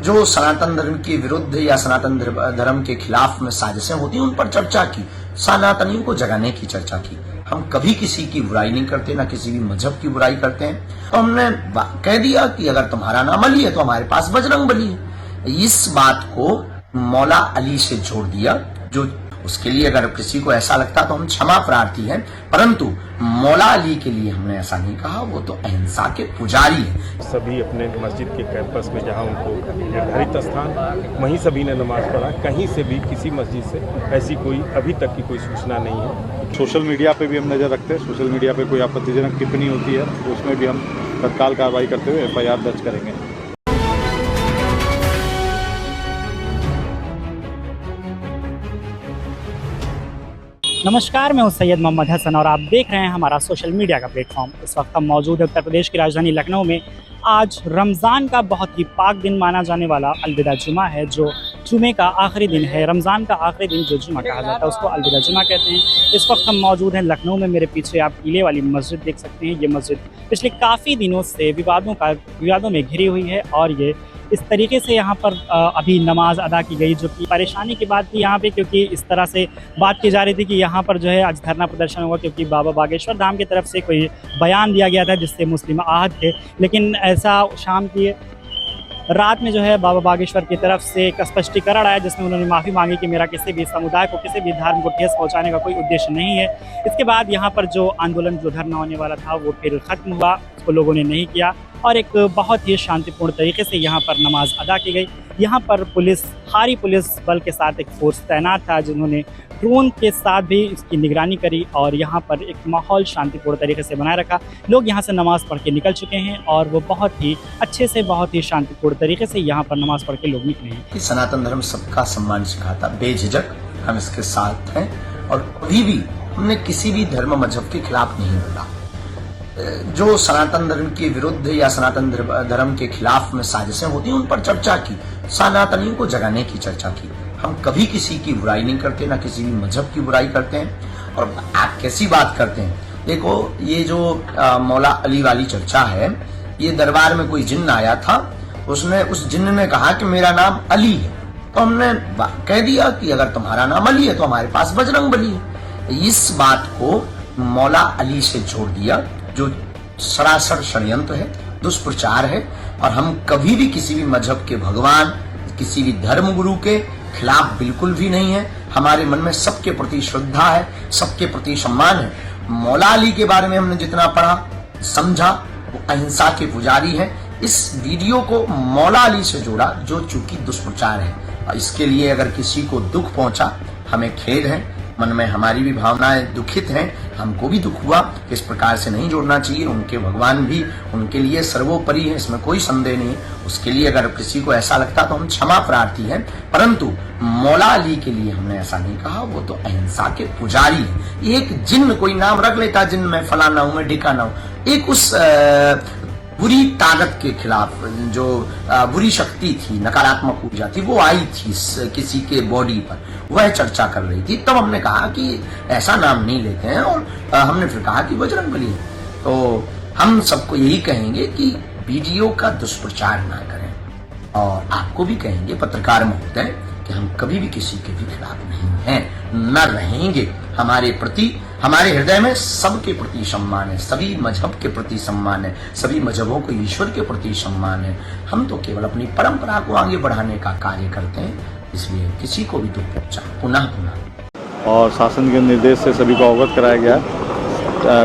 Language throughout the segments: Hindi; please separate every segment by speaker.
Speaker 1: जो सनातन धर्म के विरुद्ध या सनातन धर्म के खिलाफ में साजिशें होती हैं उन पर चर्चा की, सनातनियों को जगाने की चर्चा की। हम कभी किसी की बुराई नहीं करते, ना किसी भी मजहब की बुराई करते हैं। तो हमने कह दिया कि अगर तुम्हारा नाम अली है तो हमारे पास बजरंगबली है। इस बात को मौला अली से जोड़ दिया। जो उसके लिए अगर किसी को ऐसा लगता तो हम क्षमा प्रार्थी हैं, परंतु मौला अली के लिए हमने ऐसा नहीं कहा। वो तो अहिंसा के पुजारी हैं।
Speaker 2: सभी अपने मस्जिद के कैंपस में जहां उनको निर्धारित स्थान, वहीं सभी ने नमाज पढ़ा। कहीं से भी किसी मस्जिद से ऐसी कोई अभी तक की कोई सूचना नहीं है।
Speaker 3: सोशल मीडिया पे भी हम नज़र रखते हैं। सोशल मीडिया पे कोई आपत्तिजनक टिप्पणी होती है तो उसमें भी हम तत्काल कार्रवाई करते हुए FIR दर्ज करेंगे।
Speaker 4: नमस्कार, मैं हूं सैयद मोहम्मद हसन और आप देख रहे हैं हमारा सोशल मीडिया का प्लेटफॉर्म। इस वक्त हम मौजूद है उत्तर प्रदेश की राजधानी लखनऊ में। आज रमज़ान का बहुत ही पाक दिन माना जाने वाला अलविदा जुमा है, जो जुमे का आखिरी दिन है। रमज़ान का आखिरी दिन जो जुमा कहा जाता है उसको अलविदा जुमा कहते हैं। इस वक्त हम मौजूद हैं लखनऊ में। मेरे पीछे आप किले वाली मस्जिद देख सकते हैं। ये मस्जिद पिछले काफ़ी दिनों से विवादों में घिरी हुई है और ये इस तरीके से यहाँ पर अभी नमाज अदा की गई, जो कि परेशानी की बात थी यहाँ पे, क्योंकि इस तरह से बात की जा रही थी कि यहाँ पर जो है आज धरना प्रदर्शन हुआ, क्योंकि बाबा बागेश्वर धाम की तरफ से कोई बयान दिया गया था जिससे मुस्लिम आहत थे। लेकिन ऐसा शाम की रात में जो है बाबा बागेश्वर की तरफ से एक स्पष्टीकरण आया जिसमें उन्होंने माफ़ी मांगी कि मेरा किसी भी समुदाय को, किसी भी धर्म को ठेस पहुंचाने का कोई उद्देश्य नहीं है। इसके बाद यहाँ पर जो आंदोलन, जो धरना होने वाला था वो फिर ख़त्म हुआ, उसको लोगों ने नहीं किया और एक बहुत ही शांतिपूर्ण तरीके से यहाँ पर नमाज अदा की गई। यहाँ पर भारी पुलिस बल के साथ एक फोर्स तैनात था, जिन्होंने ड्रोन के साथ भी इसकी निगरानी करी और यहाँ पर एक माहौल शांतिपूर्ण तरीके से बनाए रखा। लोग यहाँ से नमाज़ पढ़ के निकल चुके हैं और वो बहुत ही अच्छे से, बहुत ही शांतिपूर्ण तरीके से यहाँ पर नमाज़ पढ़ के लोग निकले हैं।
Speaker 1: कि सनातन धर्म सबका सम्मान सिखाता, बेझिझक हम इसके साथ हैं और कभी भी हमने किसी भी धर्म मजहब के खिलाफ नहीं बोला। जो सनातन धर्म के विरुद्ध या सनातन धर्म के खिलाफ में साजिशें होती हैं उन पर चर्चा की, सनातनियों को जगाने की चर्चा की। हम कभी किसी की बुराई नहीं करते, ना किसी भी मजहब की बुराई करते हैं। और आप कैसी बात करते हैं, देखो ये जो मौला अली वाली चर्चा है, ये दरबार में कोई जिन्न आया था, उस जिन्न ने कहा कि मेरा नाम अली है। तो हमने कह दिया कि अगर तुम्हारा नाम अली है तो हमारे पास बजरंगबली है। इस बात को मौला अली से जोड़ दिया, जो सरासर षड्यंत्र है, दुष्प्रचार है। और हम कभी भी किसी भी मजहब के भगवान, किसी भी धर्म गुरु के खिलाफ बिल्कुल भी नहीं है। हमारे मन में सबके प्रति श्रद्धा है, सबके प्रति सम्मान है। मौला अली के बारे में हमने जितना पढ़ा समझा, वो अहिंसा के पुजारी है। इस वीडियो को मौला अली से जोड़ा, जो चूंकि दुष्प्रचार है। और इसके लिए अगर किसी को दुख पहुंचा, हमें खेद है, मन में हमारी भी भावनाएं दुखित हैं, हमको भी दुख हुआ। इस प्रकार से नहीं जोड़ना चाहिए। उनके भगवान भी उनके लिए सर्वोपरि है, इसमें कोई संदेह नहीं है। उसके लिए अगर किसी को ऐसा लगता तो हम क्षमा प्रार्थी हैं, परंतु मौला अली के लिए हमने ऐसा नहीं कहा। वो तो अहिंसा के पुजारी है। एक जिन्न कोई नाम रख लेता, जिन्न मैं फलाना हूं, मैं ढिकाना हूं, एक उस बुरी ताकत के खिलाफ, जो बुरी शक्ति थी, नकारात्मक ऊर्जा थी, वो आई थी किसी के बॉडी पर, वह चर्चा कर रही थी। तब हमने कहा कि ऐसा नाम नहीं लेते हैं और हमने फिर कहा कि बजरंगबली है। तो हम सबको यही कहेंगे कि वीडियो का दुष्प्रचार ना करें और आपको भी कहेंगे पत्रकार महोदय कि हम कभी भी किसी के भी खिलाफ नहीं हैं, न रहेंगे। हमारे प्रति, हमारे हृदय में सबके प्रति सम्मान है, सभी मजहब के प्रति सम्मान है, सभी मजहबों को ईश्वर के प्रति सम्मान है। हम तो केवल अपनी परंपरा को आगे बढ़ाने का कार्य करते हैं, इसलिए किसी को भी दुख पहुंचा पुनः।
Speaker 3: और शासन के निर्देश से सभी को अवगत कराया गया,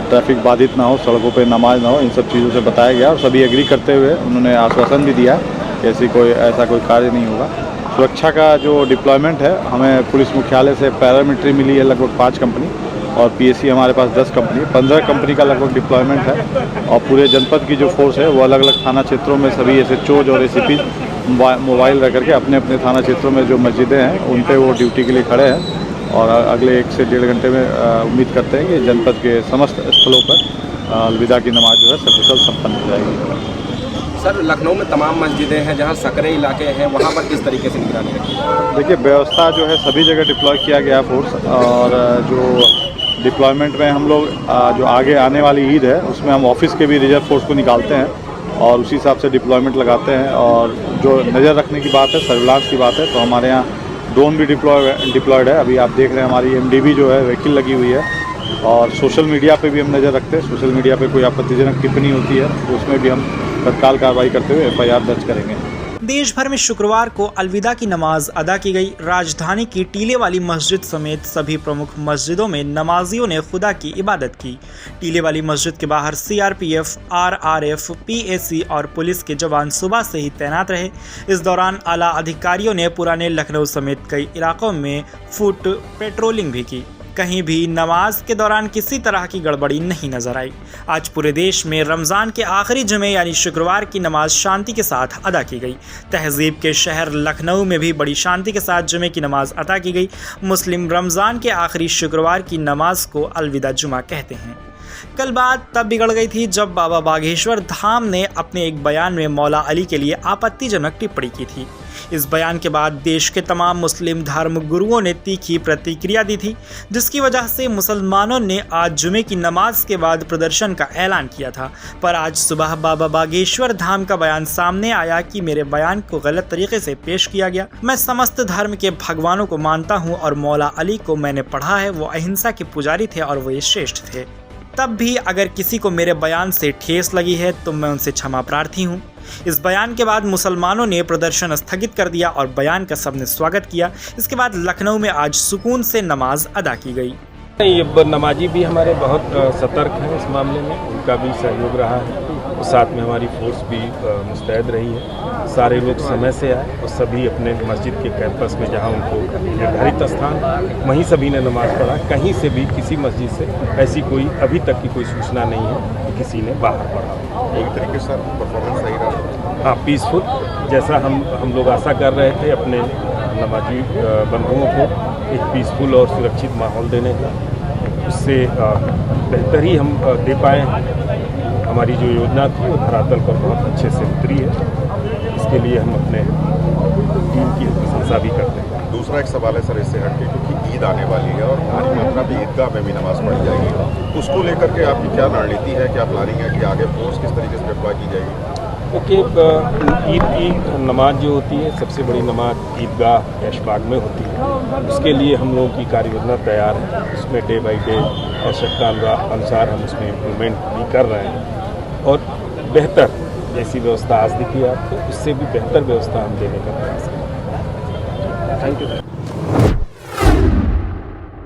Speaker 3: ट्रैफिक बाधित ना हो, सड़कों पर नमाज ना हो, इन सब चीज़ों से बताया गया और सभी एग्री करते हुए उन्होंने आश्वासन भी दिया कि ऐसा कोई कार्य नहीं होगा। सुरक्षा का जो डिप्लॉयमेंट है, हमें पुलिस मुख्यालय से पैरामिलिट्री मिली है लगभग 5 कंपनी और PSC हमारे पास 10 कंपनी, 15 कंपनी का लगभग डिप्लॉयमेंट है। और पूरे जनपद की जो फोर्स है वो अलग अलग थाना क्षेत्रों में सभी SHOs और ACP मोबाइल रख करके अपने अपने थाना क्षेत्रों में जो मस्जिदें हैं उन पे वो ड्यूटी के लिए खड़े हैं। और अगले 1 से 1.5 घंटे में उम्मीद करते हैं कि जनपद के समस्त स्थलों पर अलविदा की नमाज जो है सकुशल संपन्न हो जाएगी।
Speaker 5: सर, लखनऊ में तमाम मस्जिदें हैं जहां सकरे इलाके हैं, वहां पर किस तरीके से निगरानी रखी है?
Speaker 3: देखिए, व्यवस्था जो है सभी जगह डिप्लॉय किया गया फोर्स। और जो डिप्लॉयमेंट में हम लोग जो आगे आने वाली ईद है उसमें हम ऑफिस के भी रिजर्व फोर्स को निकालते हैं और उसी हिसाब से डिप्लॉयमेंट लगाते हैं। और जो नज़र रखने की बात है, सर्विलांस की बात है, तो हमारे यहाँ ड्रोन भी डिप्लॉयड है। अभी आप देख रहे हैं हमारी MDB जो है व्हीकल लगी हुई है, और सोशल मीडिया पे भी हम नज़र रखते हैं। सोशल मीडिया पे कोई आपत्तिजनक टिप्पणी होती है तो उसमें भी हम तत्काल कार्रवाई करते हुए FIR दर्ज करेंगे।
Speaker 4: देश भर में शुक्रवार को अलविदा की नमाज अदा की गई। राजधानी की टीले वाली मस्जिद समेत सभी प्रमुख मस्जिदों में नमाजियों ने खुदा की इबादत की। टीले वाली मस्जिद के बाहर CRPF, RRF, PAC और पुलिस के जवान सुबह से ही तैनात रहे। इस दौरान आला अधिकारियों ने पुराने लखनऊ समेत कई इलाकों में फुट पेट्रोलिंग भी की। कहीं भी नमाज के दौरान किसी तरह की गड़बड़ी नहीं नजर आई। आज पूरे देश में रमज़ान के आखिरी जुमे यानी शुक्रवार की नमाज शांति के साथ अदा की गई। तहजीब के शहर लखनऊ में भी बड़ी शांति के साथ जुमे की नमाज अदा की गई। मुस्लिम रमज़ान के आखिरी शुक्रवार की नमाज को अलविदा जुमा कहते हैं। कल बात तब बिगड़ गई थी जब बाबा बागेश्वर धाम ने अपने एक बयान में मौला अली के लिए आपत्तिजनक टिप्पणी की थी। इस बयान के बाद देश के तमाम मुस्लिम धर्म गुरुओं ने तीखी प्रतिक्रिया दी थी, जिसकी वजह से मुसलमानों ने आज जुमे की नमाज के बाद प्रदर्शन का ऐलान किया था। पर आज सुबह बाबा बागेश्वर धाम का बयान सामने आया कि मेरे बयान को गलत तरीके से पेश किया गया। मैं समस्त धर्म के भगवानों को मानता हूँ और मौला अली को मैंने पढ़ा है, वो अहिंसा के पुजारी थे और वो ये श्रेष्ठ थे। तब भी अगर किसी को मेरे बयान से ठेस लगी है तो मैं उनसे क्षमा प्रार्थी हूँ। इस बयान के बाद मुसलमानों ने प्रदर्शन स्थगित कर दिया और बयान का सबने स्वागत किया। इसके बाद लखनऊ में आज सुकून से नमाज अदा की गई।
Speaker 2: ये नमाजी भी हमारे बहुत सतर्क हैं इस मामले में, उनका भी सहयोग रहा है और साथ में हमारी फोर्स भी मुस्तैद रही है। सारे लोग समय से आए और सभी अपने मस्जिद के कैंपस में जहां उनको निर्धारित स्थान, वहीं सभी ने नमाज़ पढ़ा। कहीं से भी किसी मस्जिद से ऐसी कोई अभी तक की कोई सूचना नहीं है कि किसी ने बाहर पढ़ा।
Speaker 6: एक तरीके से परफॉर्मेंस सही रहा।
Speaker 2: हाँ, पीसफुल, जैसा हम लोग आशा कर रहे थे अपने नमाजी बंधुओं को एक पीसफुल और सुरक्षित माहौल देने का, उससे बेहतर ही हम दे पाए हैं। हमारी जो योजना थी वो धरातल पर बहुत अच्छे से उतरी है। इसके लिए हम अपने टीम की प्रशंसा भी करते हैं।
Speaker 6: दूसरा एक सवाल है सर, इससे हटके, क्योंकि ईद आने वाली है और भारी मात्रा में ईदगाह में भी नमाज पढ़ी जाएगी, उसको लेकर के आपकी क्या रणनीति है, क्या प्लानिंग है कि आगे फोर्स किस तरीके से डिप्लॉय की जाएगी?
Speaker 2: ईद की नमाज जो होती है, सबसे बड़ी नमाज ईदगाह ऐशबाग में होती है। उसके लिए हम लोगों की कार्य योजना तैयार है। उसमें डे बाई डे आवश्यकता अनुसार हम उसमें इम्प्रूवमेंट भी कर रहे हैं और बेहतर जैसी व्यवस्था आज दिखी आपको, उससे भी बेहतर व्यवस्था हम देने का प्रयास करें। Thank you.